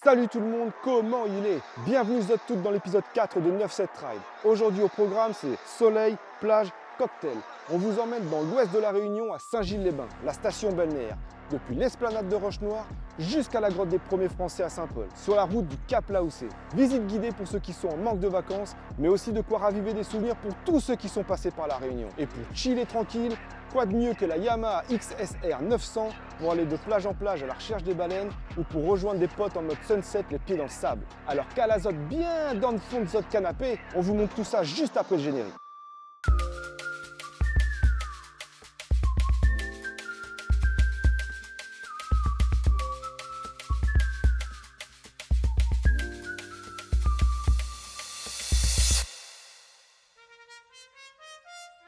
Salut tout le monde, comment il est? Bienvenue toutes dans l'épisode 4 de 9-7 Ride. Aujourd'hui au programme, c'est soleil, plage, cocktail. On vous emmène dans l'ouest de la Réunion à Saint-Gilles-les-Bains, la station balnéaire. Depuis l'esplanade de Roche-Noire jusqu'à la grotte des premiers Français à Saint-Paul, sur la route du Cap Laoussé. Visite guidée pour ceux qui sont en manque de vacances, mais aussi de quoi raviver des souvenirs pour tous ceux qui sont passés par la Réunion. Et pour chiller tranquille, quoi de mieux que la Yamaha XSR 900 pour aller de plage en plage à la recherche des baleines ou pour rejoindre des potes en mode sunset les pieds dans le sable. Alors qu'à l'azote bien dans le fond de votre canapé, on vous montre tout ça juste après le générique.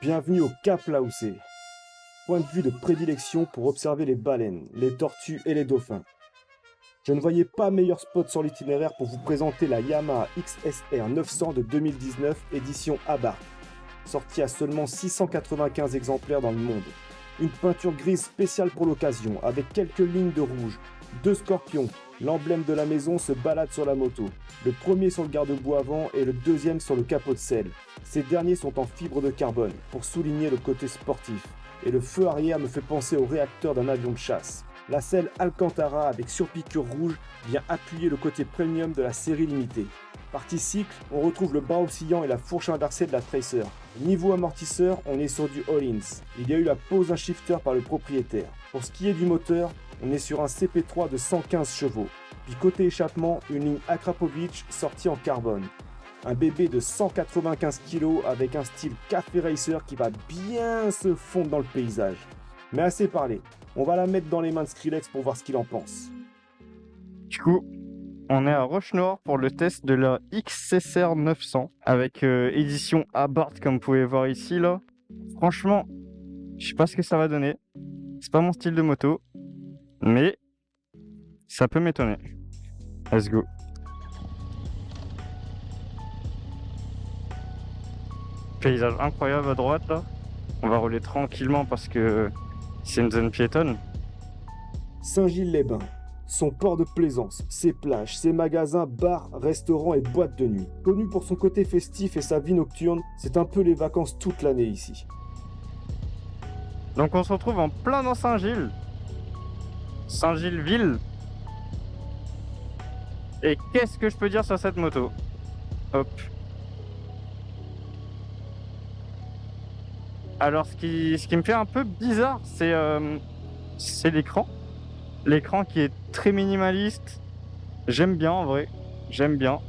Bienvenue au Cap Laoussé. Point de vue de prédilection pour observer les baleines, les tortues et les dauphins. Je ne voyais pas meilleur spot sur l'itinéraire pour vous présenter la Yamaha XSR 900 de 2019 édition Abarth, sortie à seulement 695 exemplaires dans le monde. Une peinture grise spéciale pour l'occasion, avec quelques lignes de rouge, 2 scorpions. L'emblème de la maison se balade sur la moto. Le premier sur le garde-boue avant et le deuxième sur le capot de selle. Ces derniers sont en fibre de carbone, pour souligner le côté sportif. Et le feu arrière me fait penser au réacteur d'un avion de chasse. La selle Alcantara avec surpiqûre rouge vient appuyer le côté premium de la série limitée. Partie cycle, on retrouve le bras oscillant et la fourche inversée de la Tracer. Niveau amortisseur, on est sur du All-ins. Il y a eu la pose d'un shifter par le propriétaire. Pour ce qui est du moteur, on est sur un CP3 de 115 chevaux. Puis côté échappement, une ligne Akrapovic sortie en carbone. Un bébé de 195 kg avec un style café racer qui va bien se fondre dans le paysage. Mais assez parlé, on va la mettre dans les mains de Skrillex pour voir ce qu'il en pense. Du coup, on est à Roche-Noire pour le test de la XSR 900 avec édition Abarth comme vous pouvez voir ici là. Franchement, je sais pas ce que ça va donner. C'est pas mon style de moto, mais ça peut m'étonner. Let's go. Paysage incroyable à droite là. On va rouler tranquillement parce que c'est une zone piétonne. Saint-Gilles-les-Bains, son port de plaisance, ses plages, ses magasins, bars, restaurants et boîtes de nuit. Connu pour son côté festif et sa vie nocturne, c'est un peu les vacances toute l'année ici. Donc on se retrouve en plein dans Saint-Gilles. Saint-Gilles-Ville. Et qu'est-ce que je peux dire sur cette moto? Hop. Alors ce qui me fait un peu bizarre, c'est l'écran. L'écran qui est très minimaliste. J'aime bien en vrai. J'aime bien.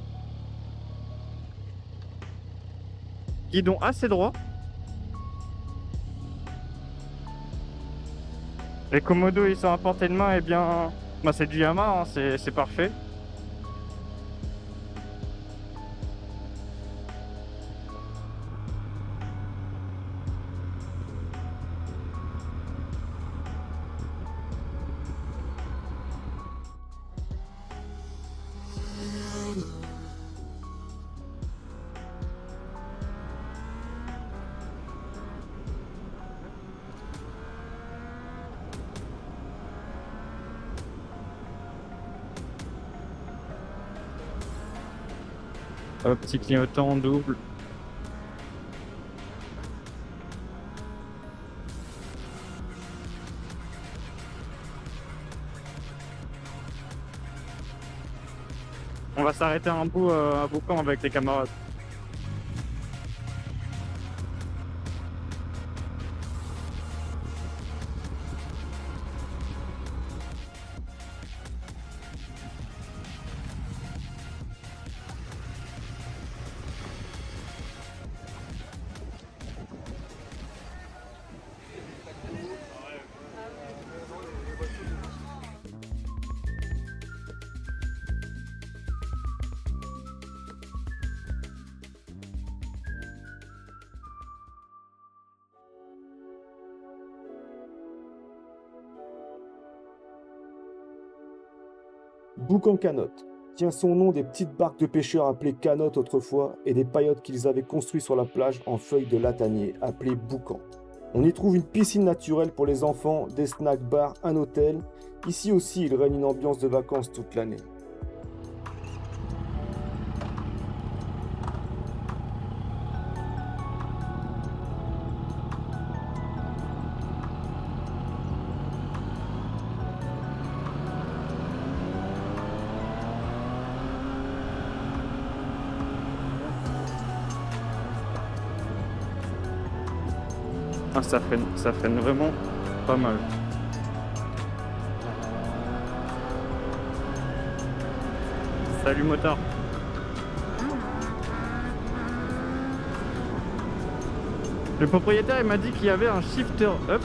Guidon assez droit. Les commodos ils sont à portée de main, et bien bah, c'est du Yamaha, hein, c'est parfait. Hop, petit clignotant en double. On va s'arrêter un bout à Boucan avec les camarades. Boucan Canotte tient son nom des petites barques de pêcheurs appelées canottes autrefois et des paillotes qu'ils avaient construites sur la plage en feuilles de latanier appelées boucans. On y trouve une piscine naturelle pour les enfants, des snack bars, un hôtel. Ici aussi, il règne une ambiance de vacances toute l'année. Ah, ça freine vraiment pas mal. Salut motard. Le propriétaire il m'a dit qu'il y avait un shifter up.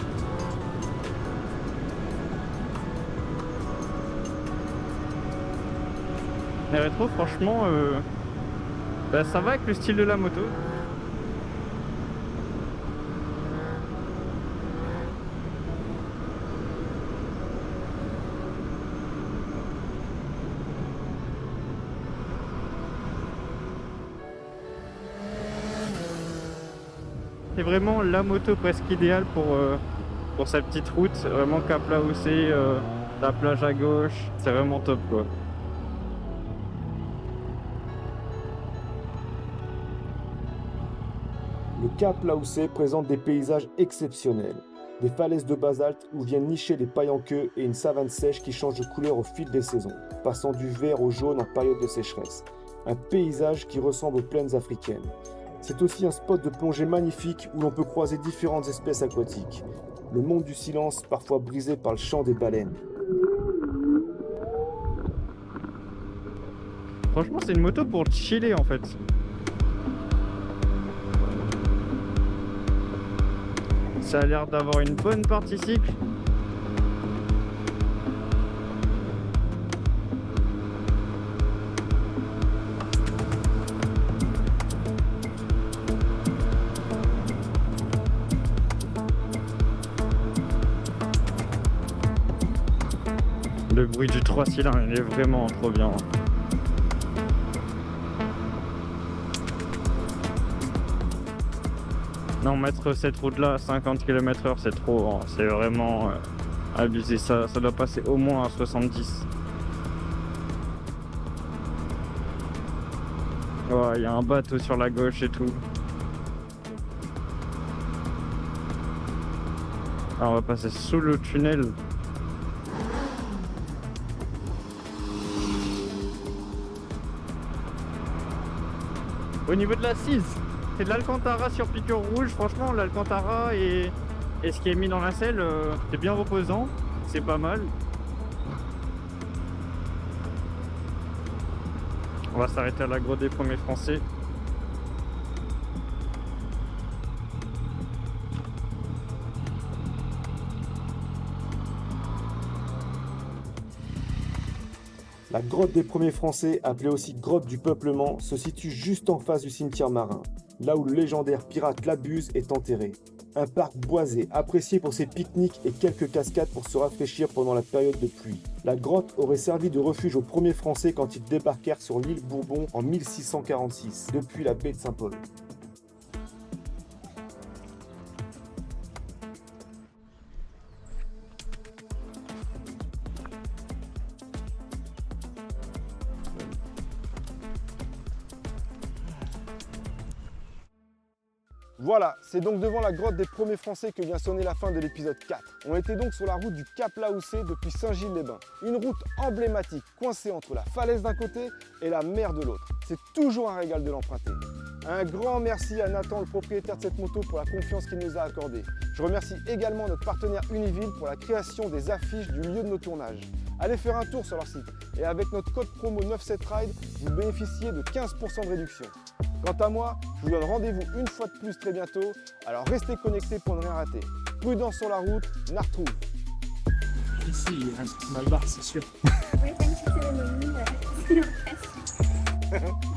Les rétro franchement bah, ça va avec le style de la moto. C'est vraiment la moto presque idéale pour sa petite route, vraiment cap là où c'est la plage à gauche, c'est vraiment top quoi. Le Cap Laoussé présente des paysages exceptionnels. Des falaises de basalte où viennent nicher des pailles en queue et une savane sèche qui change de couleur au fil des saisons, passant du vert au jaune en période de sécheresse. Un paysage qui ressemble aux plaines africaines. C'est aussi un spot de plongée magnifique où l'on peut croiser différentes espèces aquatiques. Le monde du silence, parfois brisé par le chant des baleines. Franchement c'est une moto pour chiller en fait. Ça a l'air d'avoir une bonne partie cycle. Le bruit du 3 cylindres, il est vraiment trop bien. Non, mettre cette route-là à 50 km/h, c'est trop. Hein. C'est vraiment abusé. Ça doit passer au moins à 70. Ouais, il y a un bateau sur la gauche et tout. Alors, on va passer sous le tunnel. Au niveau de l'assise, c'est de l'Alcantara sur piqûre rouge. Franchement, l'Alcantara et ce qui est mis dans la selle, c'est bien reposant. C'est pas mal. On va s'arrêter à la grotte des premiers Français. La grotte des premiers Français, appelée aussi grotte du peuplement, se situe juste en face du cimetière marin, là où le légendaire pirate Labuse est enterré. Un parc boisé, apprécié pour ses pique-niques et quelques cascades pour se rafraîchir pendant la période de pluie. La grotte aurait servi de refuge aux premiers Français quand ils débarquèrent sur l'île Bourbon en 1646, depuis la baie de Saint-Paul. Voilà, c'est donc devant la grotte des premiers Français que vient sonner la fin de l'épisode 4. On était donc sur la route du Cap Laoussé depuis Saint-Gilles-les-Bains. Une route emblématique, coincée entre la falaise d'un côté et la mer de l'autre. C'est toujours un régal de l'emprunter. Un grand merci à Nathan, le propriétaire de cette moto, pour la confiance qu'il nous a accordée. Je remercie également notre partenaire Univille pour la création des affiches du lieu de nos tournages. Allez faire un tour sur leur site et avec notre code promo 97RIDE, vous bénéficiez de 15% de réduction. Quant à moi, je vous donne rendez-vous une fois de plus très bientôt, alors restez connectés pour ne rien rater. Prudence sur la route, on retrouve. Ici, il y a un mal barre, c'est sûr. Oui, même si c'est le menu, c'est presque.